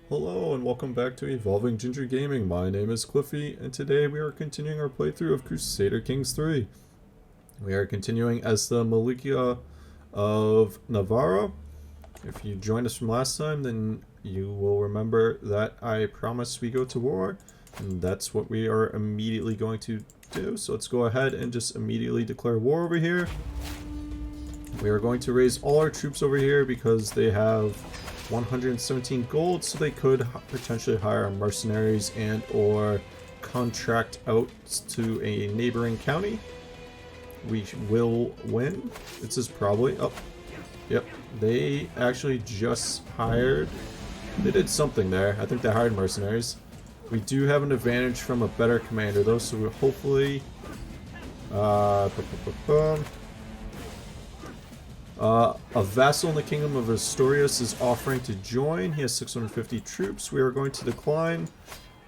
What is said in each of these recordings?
Hello and welcome back to Evolving Ginger Gaming. My name is Cliffy and today we are continuing our playthrough of Crusader Kings 3. We are continuing as the Militia of Navarra. If you joined us from last time, then you will remember that I promised we go to war, and that's what we are immediately going to do. So let's go ahead and just immediately declare war over here. We are going to raise all our troops over here because they have 117 gold, so they could potentially hire mercenaries and or contract out to a neighboring county. We will win. This is probably... oh, yep. They actually just hired... they did something there. I think they hired mercenaries. We do have an advantage from a better commander though, so we'll hopefully... a vassal in the Kingdom of Asturias is offering to join. He has 650 troops. We are going to decline.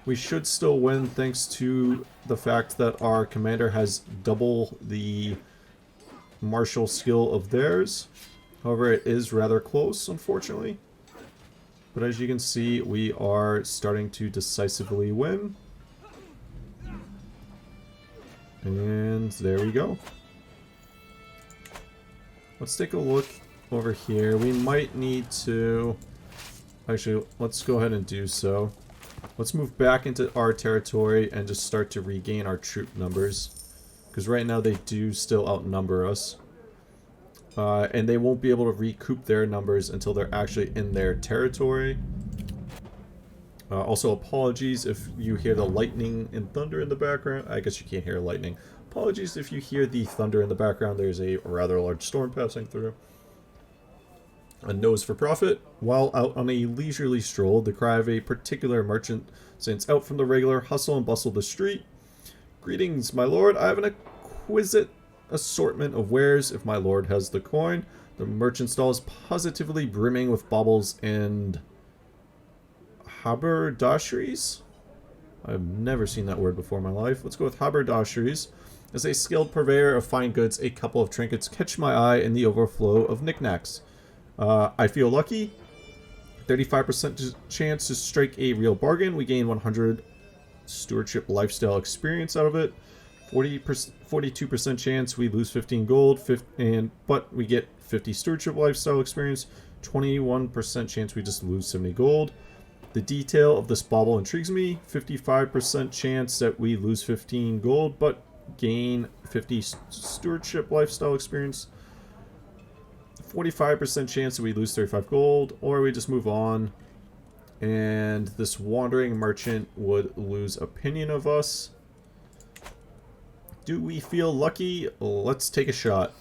We should still win thanks to the fact that our commander has double the martial skill of theirs. However, it is rather close, unfortunately. But as you can see, we are starting to decisively win. And there we go. Let's take a look over here. We might need to... actually, let's go ahead and do so. Let's move back into our territory and just start to regain our troop numbers. Because right now they do still outnumber us. And they won't be able to recoup their numbers until they're actually in their territory. Also, apologies if you hear the lightning and thunder in the background. I guess you can't hear lightning. Apologies if you hear the thunder in the background. There's a rather large storm passing through. A nose for profit. While out on a leisurely stroll, the cry of a particular merchant stands out from the regular hustle and bustle of the street. Greetings, my lord. I have an exquisite assortment of wares if my lord has the coin. The merchant stall is positively brimming with baubles and haberdasheries. I've never seen that word before in my life. Let's go with haberdasheries. As a skilled purveyor of fine goods, a couple of trinkets catch my eye in the overflow of knickknacks. I feel lucky. 35% chance to strike a real bargain. We gain 100 stewardship lifestyle experience out of it. 42% chance we lose 15 gold, but we get 50 stewardship lifestyle experience. 21% chance we just lose 70 gold. The detail of this bauble intrigues me. 55% chance that we lose 15 gold, but gain 50 stewardship lifestyle experience. 45% chance that we lose 35 gold, or we just move on. And this wandering merchant would lose opinion of us. Do we feel lucky? Let's take a shot.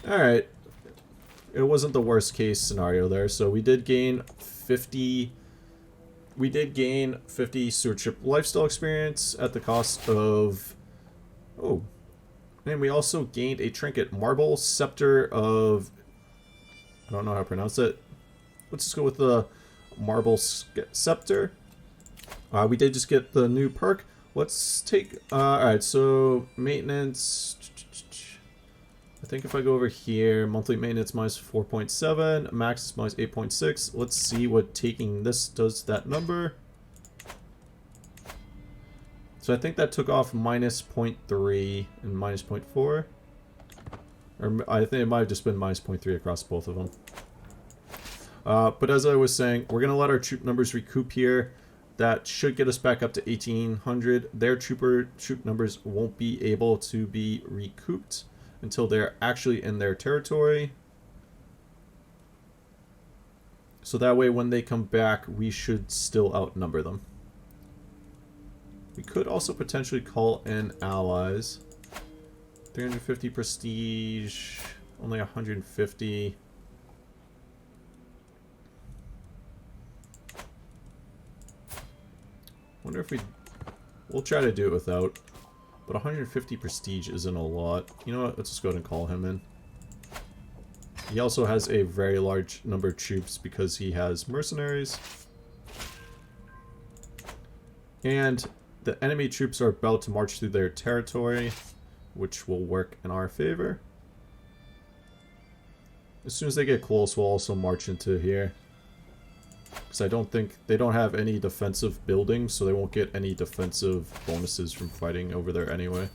Alright. It wasn't the worst case scenario there, so we did gain 50... we did gain 50 stewardship lifestyle experience at the cost of... oh. And we also gained a trinket. Marble Scepter of... I don't know how to pronounce it. Let's just go with the Marble Scepter. We did just get the new perk. Let's take... alright, so maintenance... I think if I go over here, monthly maintenance minus 4.7, max is minus 8.6. Let's see what taking this does to that number. So I think that took off minus 0.3 and minus 0.4. Or I think it might have just been minus 0.3 across both of them. But as I was saying, we're going to let our troop numbers recoup here. That should get us back up to 1800. Their troop numbers won't be able to be recouped until they're actually in their territory. So that way when they come back, we should still outnumber them. We could also potentially call in allies. 350 prestige, only 150. Wonder if we'll try to do it without. But 150 prestige isn't a lot. You know what? Let's just go ahead and call him in. He also has a very large number of troops because he has mercenaries. And the enemy troops are about to march through their territory, which will work in our favor. As soon as they get close, we'll also march into here. Because I don't think... They don't have any defensive buildings, so they won't get any defensive bonuses from fighting over there anyway.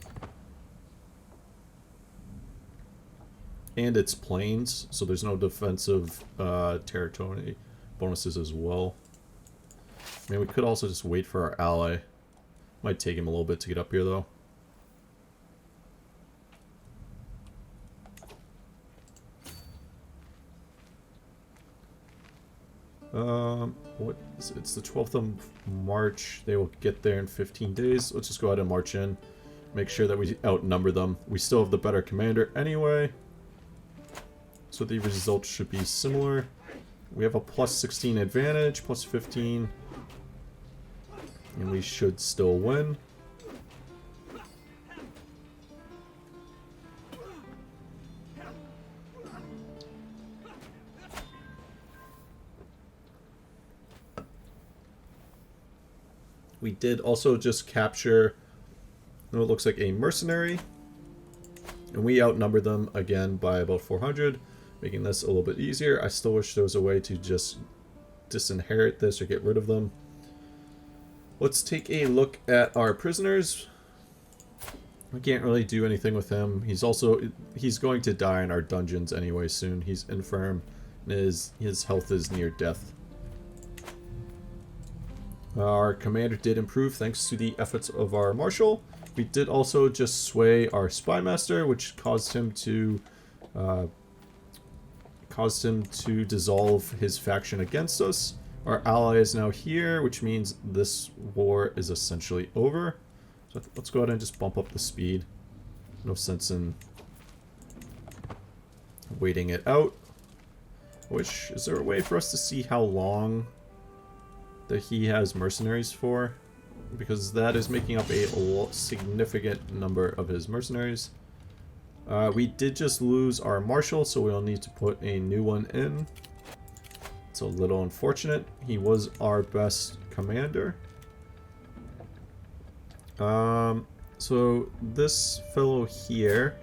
And it's plains, so there's no defensive territory bonuses as well. I mean, we could also just wait for our ally. Might take him a little bit to get up here, though. What is it? It's the 12th of March. They will get there in 15 days. Let's just go ahead and march in. Make sure that we outnumber them. We still have the better commander anyway. So the results should be similar. We have a plus 16 advantage, plus 15. And we should still win. We did also just capture what looks like a mercenary. And we outnumbered them again by about 400, making this a little bit easier. I still wish there was a way to just disinherit this or get rid of them. Let's take a look at our prisoners. We can't really do anything with him. He's going to die in our dungeons anyway soon. He's infirm, and his health is near death. Our commander did improve thanks to the efforts of our marshal. We did also just sway our spy master, which caused him to dissolve his faction against us. Our ally is now here, which means this war is essentially over. So let's go ahead and just bump up the speed. No sense in waiting it out. Is there a way for us to see how long that he has mercenaries for? Because that is making up a significant number of his mercenaries. We did just lose our marshal, so we'll need to put a new one in. It's a little unfortunate. He was our best commander. So this fellow here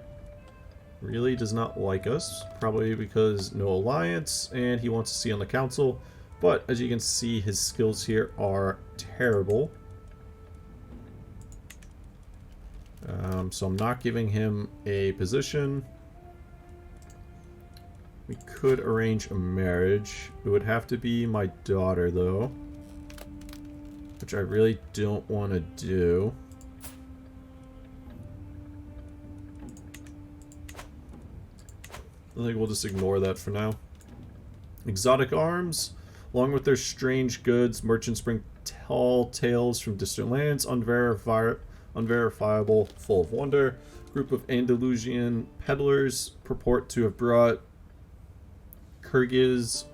really does not like us, probably because no alliance, and he wants to see on the council. But as you can see, his skills here are terrible. So I'm not giving him a position. We could arrange a marriage. It would have to be my daughter, though, which I really don't want to do. I think we'll just ignore that for now. Exotic arms. Along with their strange goods, merchants bring tall tales from distant lands, unverifiable, full of wonder. Group of Andalusian peddlers purport to have brought Kyrgyz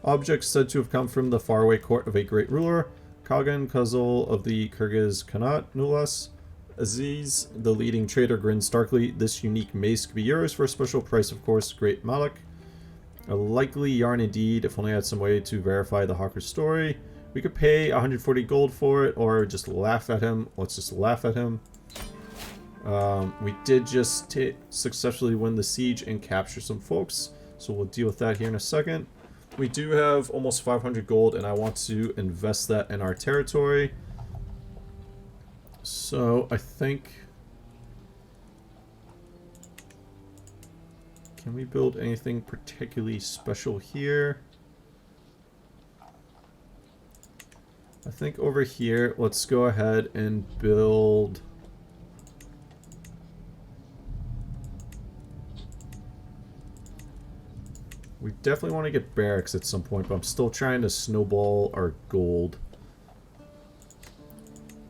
objects said to have come from the faraway court of a great ruler, Kagan Kazul of the Kyrgyz Khanate, no less. Aziz, the leading trader, grins starkly. This unique mace could be yours for a special price, of course, Great Malik. A likely yarn indeed, if only I had some way to verify the hawker's story. We could pay 140 gold for it, or just laugh at him. Let's just laugh at him. We did just successfully win the siege and capture some folks, so we'll deal with that here in a second. We do have almost 500 gold, and I want to invest that in our territory. So, I think... Can we build anything particularly special here? I think over here, let's go ahead and build... We definitely want to get barracks at some point, but I'm still trying to snowball our gold.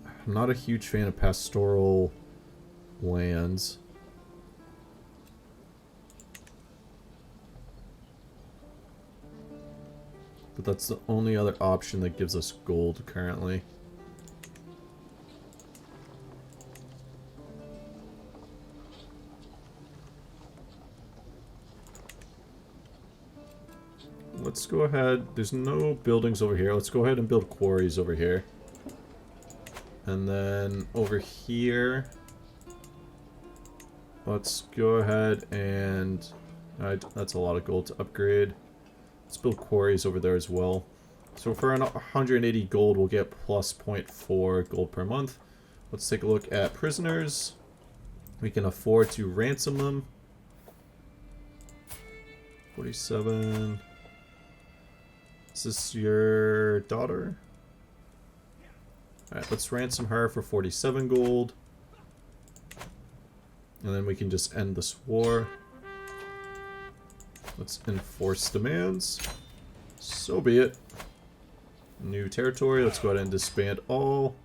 I'm not a huge fan of pastoral lands. But that's the only other option that gives us gold currently. Let's go ahead. There's no buildings over here. Let's go ahead and build quarries over here. And then over here, let's go ahead and... that's a lot of gold to upgrade. Let's build quarries over there as well. So for 180 gold, we'll get plus 0.4 gold per month. Let's take a look at prisoners. We can afford to ransom them. 47. Is this your daughter? Alright, let's ransom her for 47 gold. And then we can just end this war. Let's enforce demands. So be it. New territory. Let's go ahead and disband all.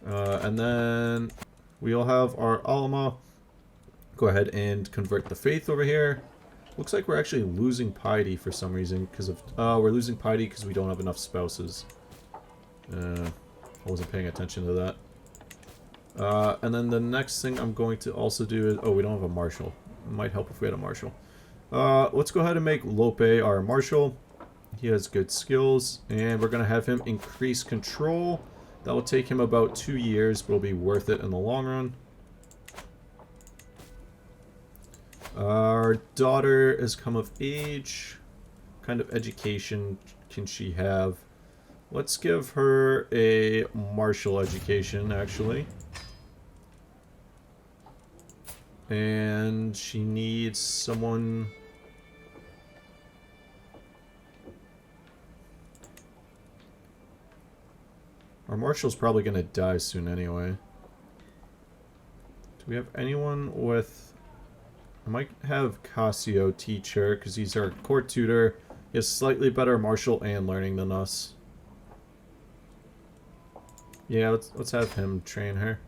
And then we'll have our Alma go ahead and convert the faith over here. Looks like we're actually losing piety for some reason because of we're losing piety because we don't have enough spouses. I wasn't paying attention to that. And then the next thing I'm going to also do is we don't have a marshal. It might help if we had a marshal. Let's go ahead and make Lope our marshal. He has good skills, and we're gonna have him increase control. That will take him about 2 years, but it'll be worth it in the long run. Our daughter has come of age. What kind of education can she have? Let's give her a martial education, actually. And she needs someone... Our marshal's probably going to die soon anyway. Do we have anyone with... I might have Cassio teach her, because he's our court tutor. He has slightly better martial and learning than us. Yeah, let's have him train her.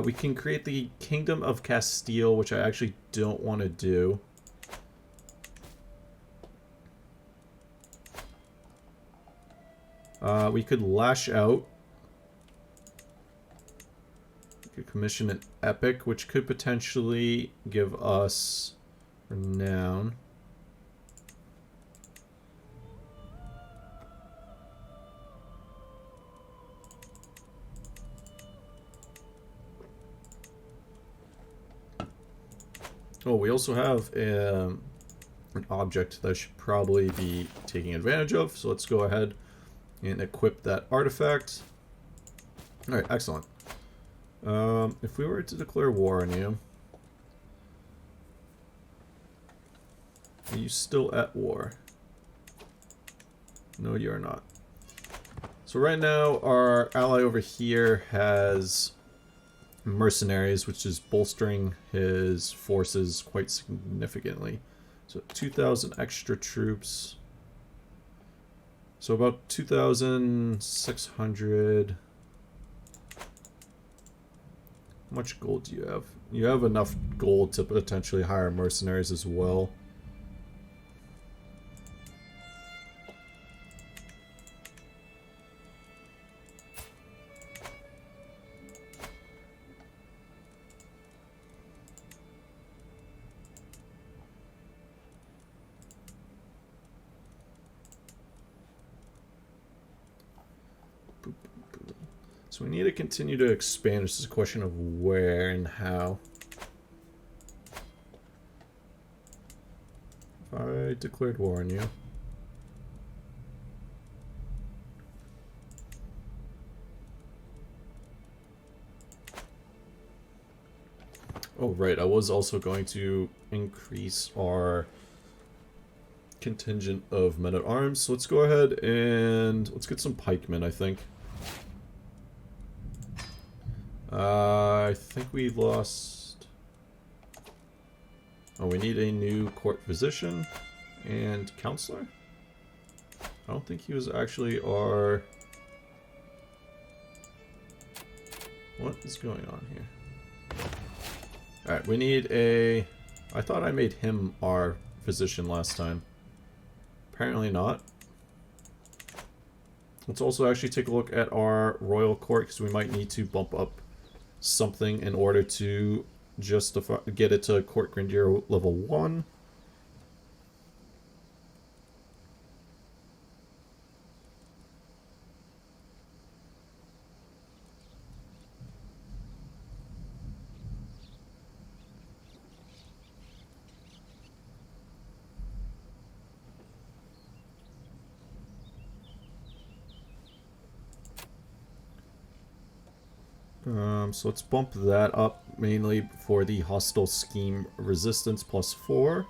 We can create the Kingdom of Castile, which I actually don't want to do. We could lash out. We could commission an epic, which could potentially give us renown. Oh, we also have an object that I should probably be taking advantage of, so let's go ahead and equip that artifact. Alright, excellent. If we were to declare war on you, are you still at war? No, you're not. So right now, our ally over here has mercenaries, which is bolstering his forces quite significantly. So 2,000 extra troops. So about 2,600. How much gold do you have? You have enough gold to potentially hire mercenaries as well. So we need to continue to expand. It's just a question of where and how. If I declared war on you. Oh, right. I was also going to increase our contingent of men-at-arms. So let's go ahead and let's get some pikemen, I think. I think we lost... Oh, we need a new court physician and counselor? I don't think he was actually our... What is going on here? Alright, we need a... I thought I made him our physician last time. Apparently not. Let's also actually take a look at our royal court, because we might need to bump up something in order to justify get it to court grandeur level 1. So let's bump that up mainly for the hostile scheme resistance +4.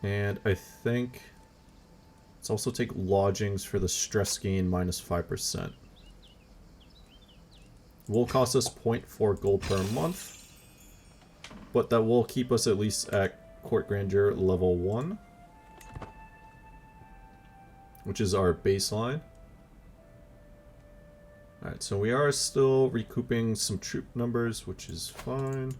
And I think let's also take lodgings for the stress gain -5%. Will cost us 0.4 gold per month, but that will keep us at least at Court Grandeur level 1, which is our baseline. Alright, so we are still recouping some troop numbers, which is fine.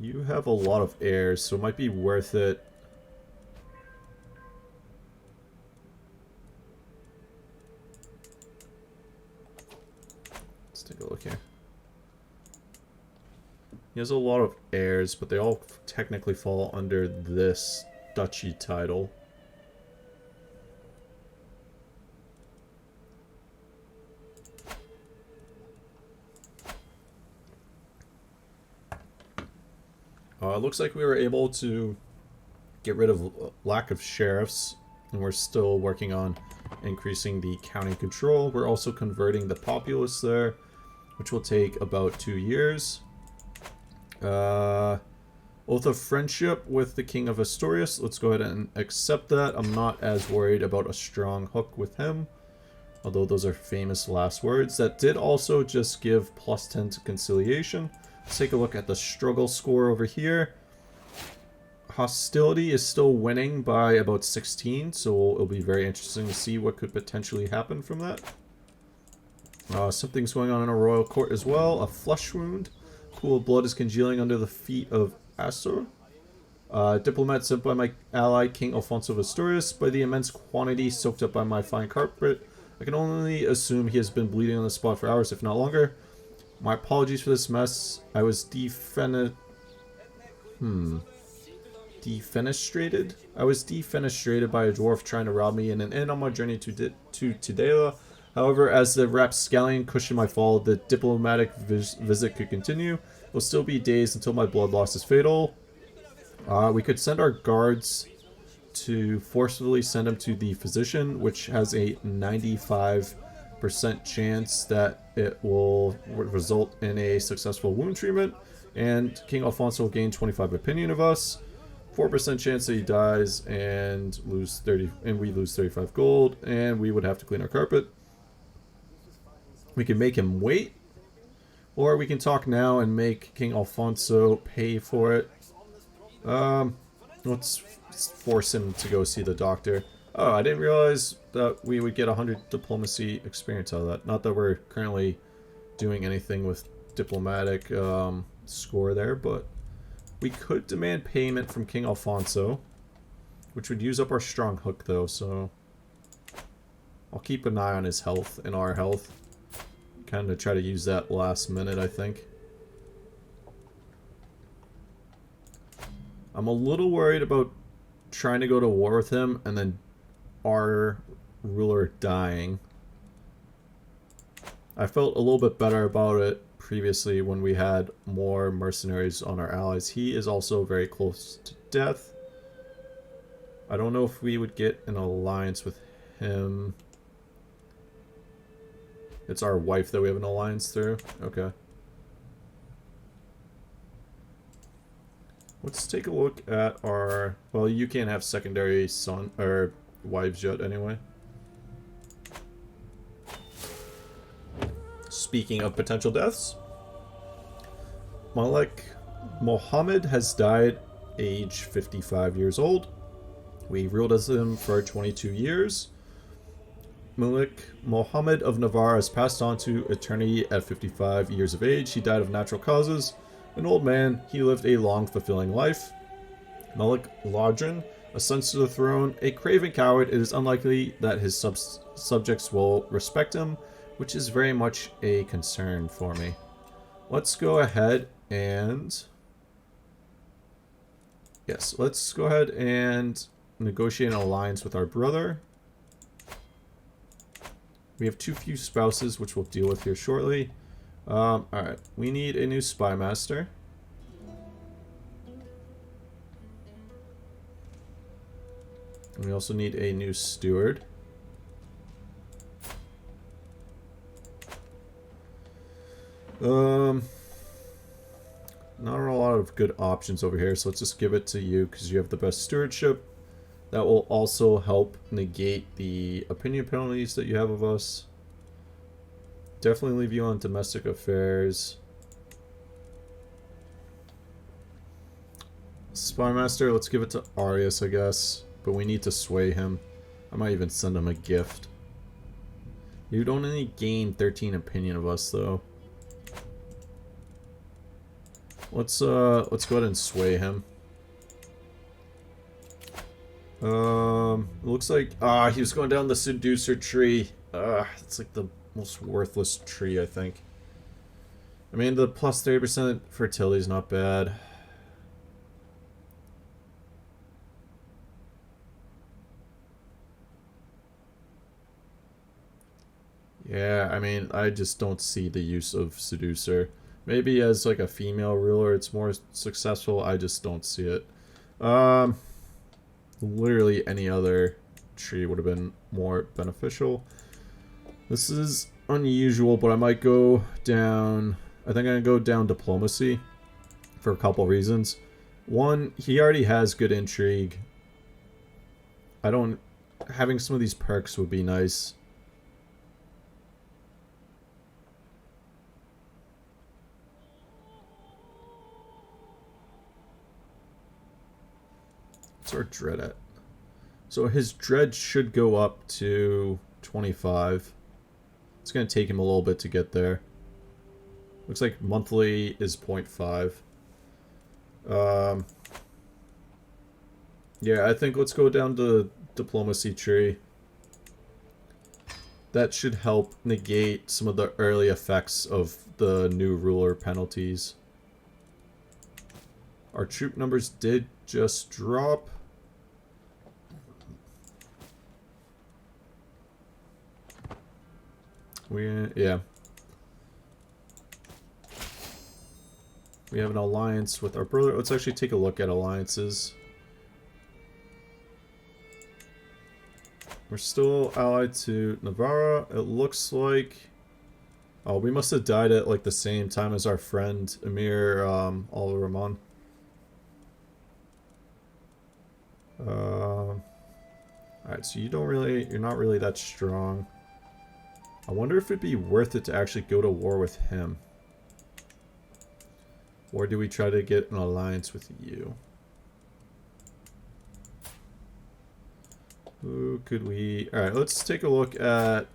You have a lot of heirs, so it might be worth it. Let's take a look here. He has a lot of heirs, but they all technically fall under this duchy title. It looks like we were able to get rid of lack of sheriffs, and we're still working on increasing the county control. We're also converting the populace there, which will take about 2 years. Oath of friendship with the King of Asturias. Let's go ahead and accept that. I'm not as worried about a strong hook with him, although those are famous last words. That did also just give +10 to conciliation. Let's take a look at the struggle score over here. Hostility is still winning by about 16, so it'll be very interesting to see what could potentially happen from that. Something's going on in a royal court as well. A flesh wound. Pool of blood is congealing under the feet of Asur. Diplomat sent by my ally King Alfonso of Asturias. By the immense quantity soaked up by my fine carpet, I can only assume he has been bleeding on the spot for hours, if not longer. My apologies for this mess. I was defenestrated? I was defenestrated by a dwarf trying to rob me in an inn on my journey to Tudela. However, as the rapscallion cushioned my fall, the diplomatic visit could continue. It will still be days until my blood loss is fatal. We could send our guards to forcefully send him to the physician, which has a 95% chance that it will result in a successful wound treatment, and King Alfonso will gain 25 opinion of us. 4% chance that he dies and we lose 35 gold, and we would have to clean our carpet. We can make him wait, or we can talk now and make King Alfonso pay for it. Let's force him to go see the doctor. Oh, I didn't realize that we would get 100 diplomacy experience out of that. Not that we're currently doing anything with diplomatic score there, but we could demand payment from King Alfonso, which would use up our strong hook though, so I'll keep an eye on his health and our health. Kind of try to use that last minute, I think. I'm a little worried about trying to go to war with him and then our ruler dying. I felt a little bit better about it previously when we had more mercenaries on our allies. He is also very close to death. I don't know if we would get an alliance with him. It's our wife that we have an alliance through. Okay. Let's take a look at our... Well, you can't have secondary son or wives yet anyway. Speaking of potential deaths, Malik Mohammed has died, age 55 years old. We ruled as him for 22 years. Malik Mohammed of Navarre has passed on to eternity at 55 years of age. He died of natural causes. An old man, he lived a long, fulfilling life. Malik Ladrin ascends to the throne. A craven coward, it is unlikely that his subjects will respect him, which is very much a concern for me. Let's go ahead and... Yes, let's go ahead and negotiate an alliance with our brother. We have too few spouses, which we'll deal with here shortly. Alright, we need a new spy master. And we also need a new steward. Um, not a lot of good options over here, so let's just give it to you because you have the best stewardship. That will also help negate the opinion penalties that you have of us. Definitely leave you on domestic affairs. Spymaster, let's give it to Arius, I guess. But we need to sway him. I might even send him a gift. You'd only gain 13 opinion of us, though. Let's go ahead and sway him. It looks like he was going down the seducer tree. It's like the most worthless tree, I think. I mean, the plus 30% fertility is not bad. Yeah, I mean, I just don't see the use of seducer. Maybe as like a female ruler it's more successful. I just don't see it. Literally any other tree would have been more beneficial. This is unusual, but I might go down... I think I'm going to go down diplomacy for a couple reasons. One, he already has good intrigue. Having some of these perks would be nice. What's our dread at? So his dread should go up to 25. It's going to take him a little bit to get there. Looks like monthly is 0.5. Yeah, I think let's go down to diplomacy tree. That should help negate some of the early effects of the new ruler penalties. Our troop numbers did just drop. Yeah. We have an alliance with our brother. Let's actually take a look at alliances. We're still allied to Navarra. It looks like... Oh, we must have died at like the same time as our friend Emir Al-Rahman. Alright, so you're not really that strong. I wonder if it'd be worth it to actually go to war with him. Or do we try to get an alliance with you? Who could we... Alright, let's take a look at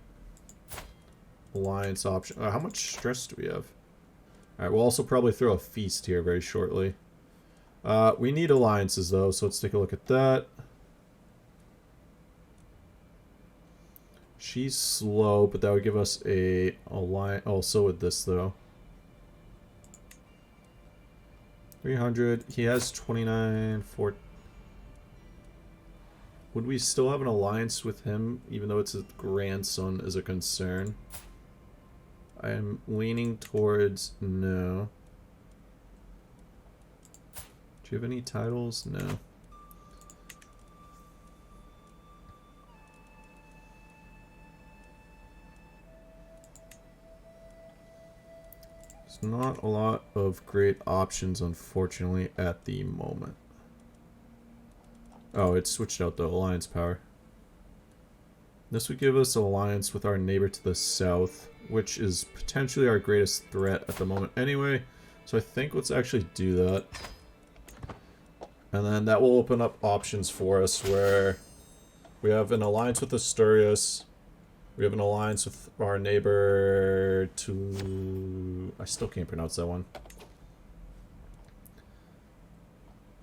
alliance option. How much stress do we have? Alright, we'll also probably throw a feast here very shortly. We need alliances though, so let's take a look at that. She's slow, but that would give us a alliance. Oh, so would this though. 300. He has 29. Would we still have an alliance with him, even though it's his grandson is a concern? I am leaning towards no. Do you have any titles? No. There's not a lot of great options, unfortunately, at the moment. Oh, it switched out the alliance power. This would give us an alliance with our neighbor to the south, which is potentially our greatest threat at the moment anyway. So I think let's actually do that. And then that will open up options for us where we have an alliance with Asturias. We have an alliance with our neighbor to... I still can't pronounce that one.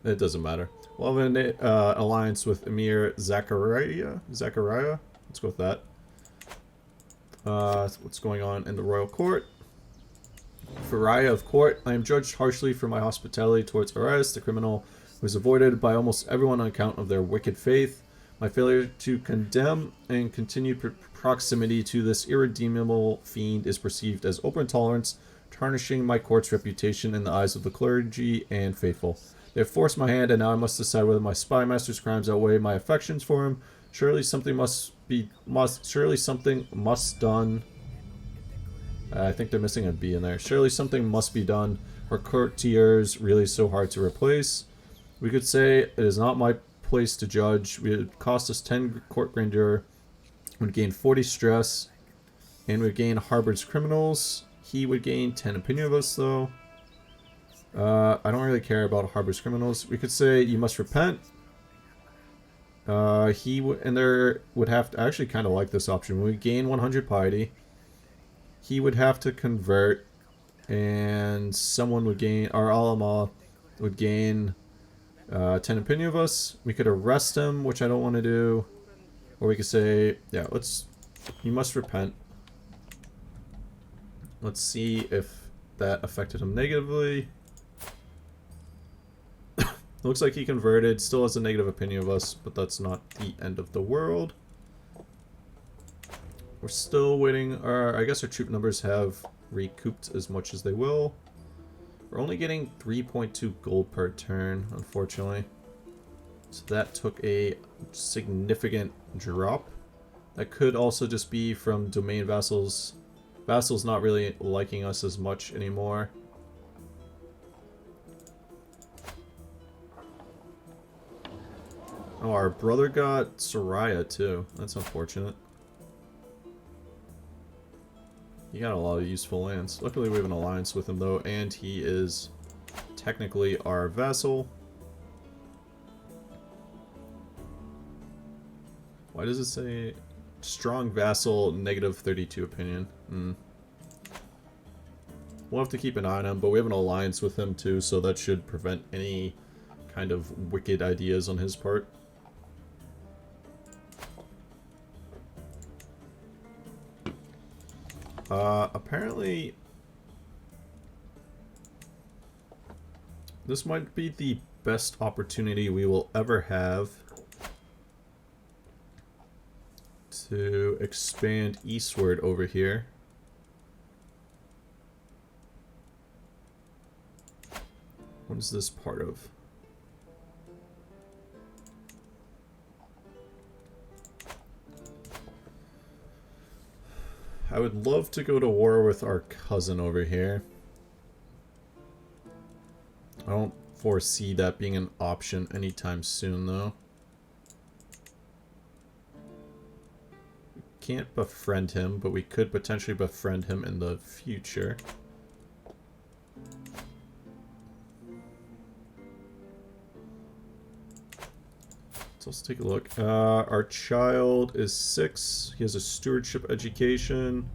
It doesn't matter. We'll have an alliance with Emir Zachariah. Let's go with that. What's going on in the royal court? Faraya of court. I am judged harshly for my hospitality towards Arias, the criminal who is avoided by almost everyone on account of their wicked faith. My failure to condemn and continued proximity to this irredeemable fiend is perceived as open tolerance, tarnishing my court's reputation in the eyes of the clergy and faithful. They have forced my hand, and now I must decide whether my spy master's crimes outweigh my affections for him. Surely something must done. I think they're missing a B in there. Surely something must be done. Our courtiers really so hard to replace. We could say it is not my place to judge. It would cost us 10 court grandeur. Would gain 40 stress. And would gain harbor's criminals. He would gain 10 opinion of us though. I don't really care about harbor's criminals. We could say you must repent. He would, and there would have to, I actually kind of like this option. We gain 100 piety. He would have to convert, and someone would gain, our Alama would gain 10 opinion of us. We could arrest him, which I don't want to do. Or we could say, yeah, you must repent. Let's see if that affected him negatively. Looks like he converted, still has a negative opinion of us, but that's not the end of the world. We're still waiting. I guess our troop numbers have recouped as much as they will. We're only getting 3.2 gold per turn, unfortunately. So that took a significant drop. That could also just be from domain vassals. Vassals not really liking us as much anymore. Oh, our brother got Soraya too. That's unfortunate. He got a lot of useful lands. Luckily we have an alliance with him though, and he is technically our vassal. Why does it say strong vassal, negative 32 opinion? We'll have to keep an eye on him, but we have an alliance with him too, so that should prevent any kind of wicked ideas on his part. Apparently this might be the best opportunity we will ever have to expand eastward over here. What is this part of? I would love to go to war with our cousin over here. I don't foresee that being an option anytime soon, though. We can't befriend him, but we could potentially befriend him in the future. So let's take a look. Our child is 6. He has a stewardship education.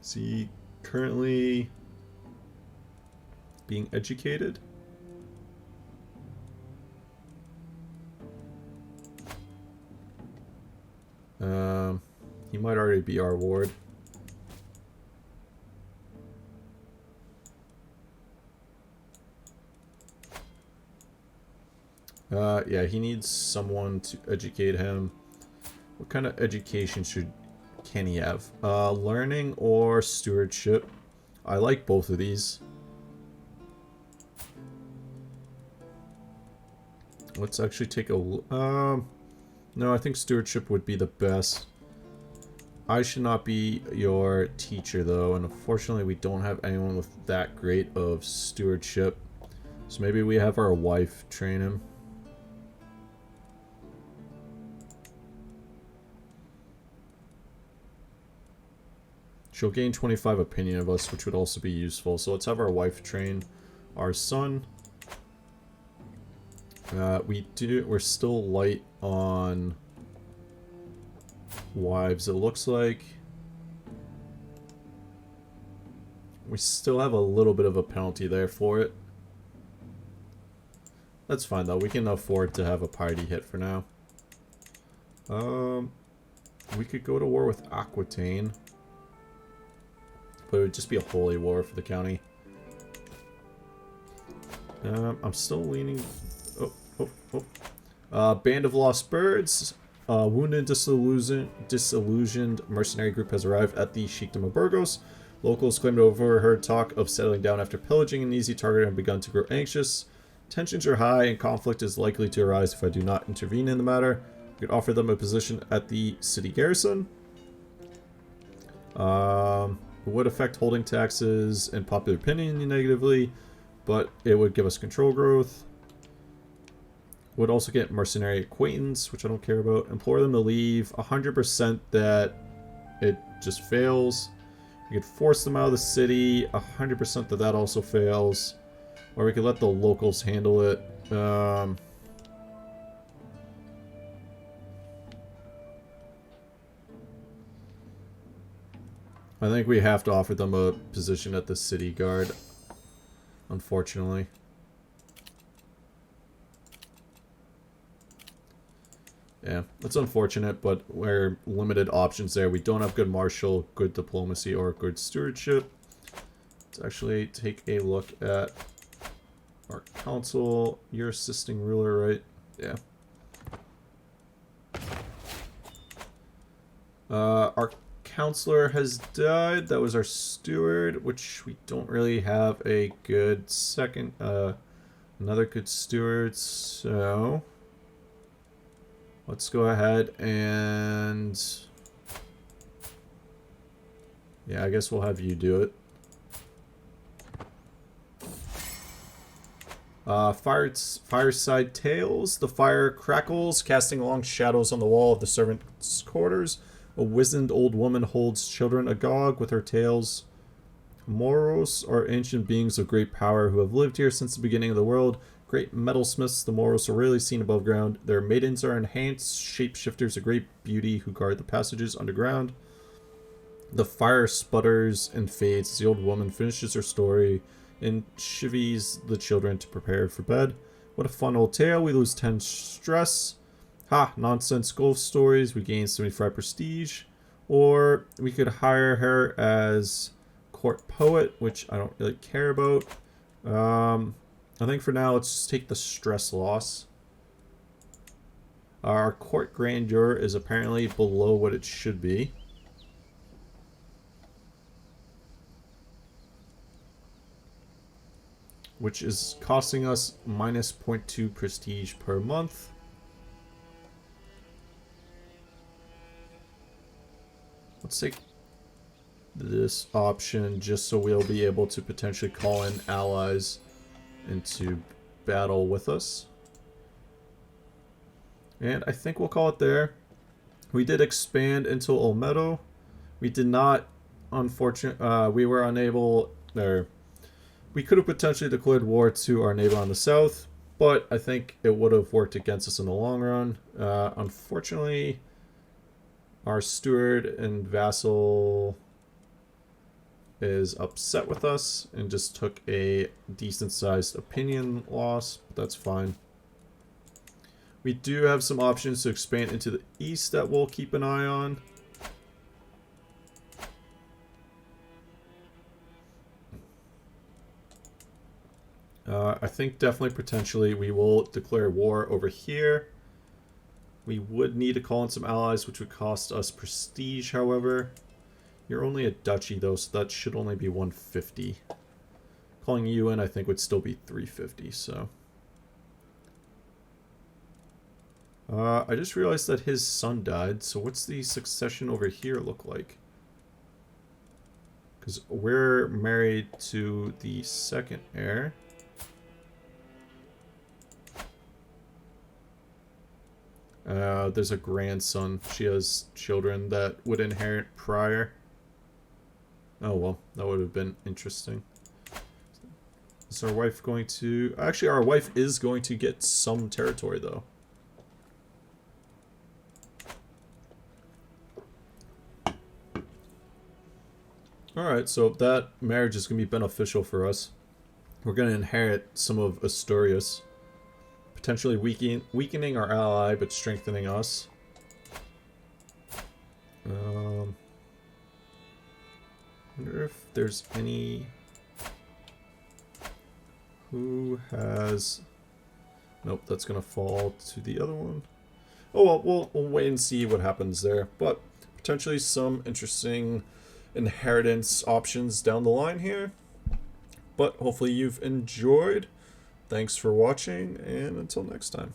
Is he currently being educated? He might already be our ward. Yeah, he needs someone to educate him. What kind of education can he have? Learning or stewardship? I like both of these. Let's actually take a no, I think stewardship would be the best. I should not be your teacher though, and unfortunately we don't have anyone with that great of stewardship. So maybe we have our wife train him. She'll gain 25 opinion of us, which would also be useful. So let's have our wife train our son. We're still light on wives, it looks like. We still have a little bit of a penalty there for it. That's fine though, we can afford to have a piety hit for now. We could go to war with Aquitaine. But it would just be a holy war for the county. I'm still leaning... Band of Lost Birds. Wounded, disillusioned mercenary group has arrived at the Sheikdom of Burgos. Locals claim to have overheard talk of settling down after pillaging an easy target and have begun to grow anxious. Tensions are high and conflict is likely to arise if I do not intervene in the matter. We could offer them a position at the city garrison. It would affect holding taxes and popular opinion negatively, but it would give us control growth. Would also get mercenary acquaintance, which I don't care about. Implore them to leave. 100% that it just fails. We could force them out of the city. 100% that that also fails. Or we could let the locals handle it. I think we have to offer them a position at the city guard, unfortunately. Yeah, that's unfortunate, but we're limited options there. We don't have good martial, good diplomacy, or good stewardship. Let's actually take a look at our council. You're assisting ruler, right? Yeah. Our counselor has died. That was our steward, which we don't really have a good second, another good steward, so let's go ahead and, yeah, I guess we'll have you do it. Fireside Tales. The fire crackles, casting long shadows on the wall of the servants' quarters. A wizened old woman holds children agog with her tales. Moros are ancient beings of great power who have lived here since the beginning of the world. Great metalsmiths, the Moros are rarely seen above ground. Their maidens are enhanced shapeshifters of great beauty who guard the passages underground. The fire sputters and fades as the old woman finishes her story and chivies the children to prepare for bed. What a fun old tale. We lose 10 stress. Ha, nonsense ghost stories. We gain 75 prestige. Or we could hire her as court poet, which I don't really care about. I think for now, let's just take the stress loss. Our court grandeur is apparently below what it should be. Which is costing us minus 0.2 prestige per month. Let's take this option just so we'll be able to potentially call in allies into battle with us. And I think we'll call it there. We did expand into Olmedo. We did not, unfortunately, we were unable, we could have potentially declared war to our neighbor on the south, but I think it would have worked against us in the long run. Unfortunately, our steward and vassal is upset with us and just took a decent sized opinion loss, but that's fine. We do have some options to expand into the east that we'll keep an eye on. I think definitely potentially we will declare war over here. We would need to call in some allies, which would cost us prestige, however. You're only a duchy, though, so that should only be 150. Calling you in, I think, would still be 350, so. I just realized that his son died, so what's the succession over here look like? Because we're married to the second heir. There's a grandson. She has children that would inherit prior. Oh well, that would have been interesting. Is our wife going to... Actually, our wife is going to get some territory, though. Alright, so that marriage is going to be beneficial for us. We're going to inherit some of Asturias. Potentially weakening our ally, but strengthening us. Wonder if there's any... Who has... Nope, that's going to fall to the other one. Oh well, we'll wait and see what happens there. But potentially some interesting inheritance options down the line here. But hopefully you've enjoyed. Thanks for watching, and until next time.